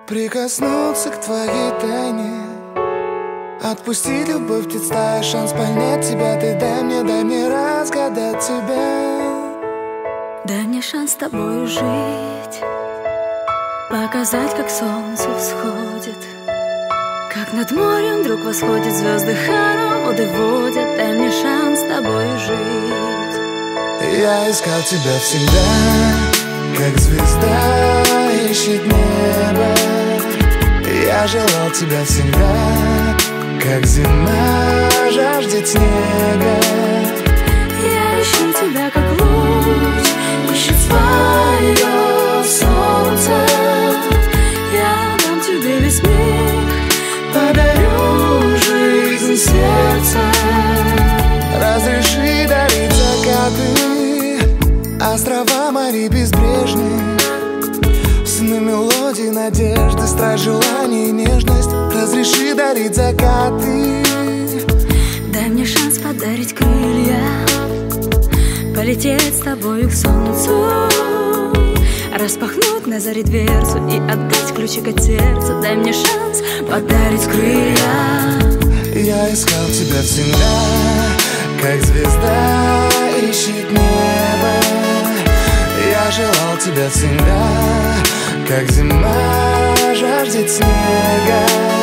Прикоснуться к твоей тайне, отпустить любовь, представь шанс понять тебя. Ты дай мне разгадать тебя. Дай мне шанс с тобою жить, показать, как солнце всходит, как над морем вдруг восходят звезды, хороводы водят. Дай мне шанс с тобою жить. Я искал тебя всегда, как звезда ищет небо. Я желал тебя всегда, как зима жаждет снега. Я ищу тебя, как луч ищет свое солнце. Я дам тебе весь мир, подарю жизнь сердца. Разреши дарить закаты, острова, моря безбрежные, сны, мелодии, надежды, страсть, желание и нежность. Разреши дарить закаты. Дай мне шанс подарить крылья, полететь с тобою к солнцу, распахнуть на заре дверцу и отдать ключик от сердца. Дай мне шанс подарить крылья. Я искал тебя всегда, как звезда ищет небо. Я желал тебя всегда, как зима жаждет снега.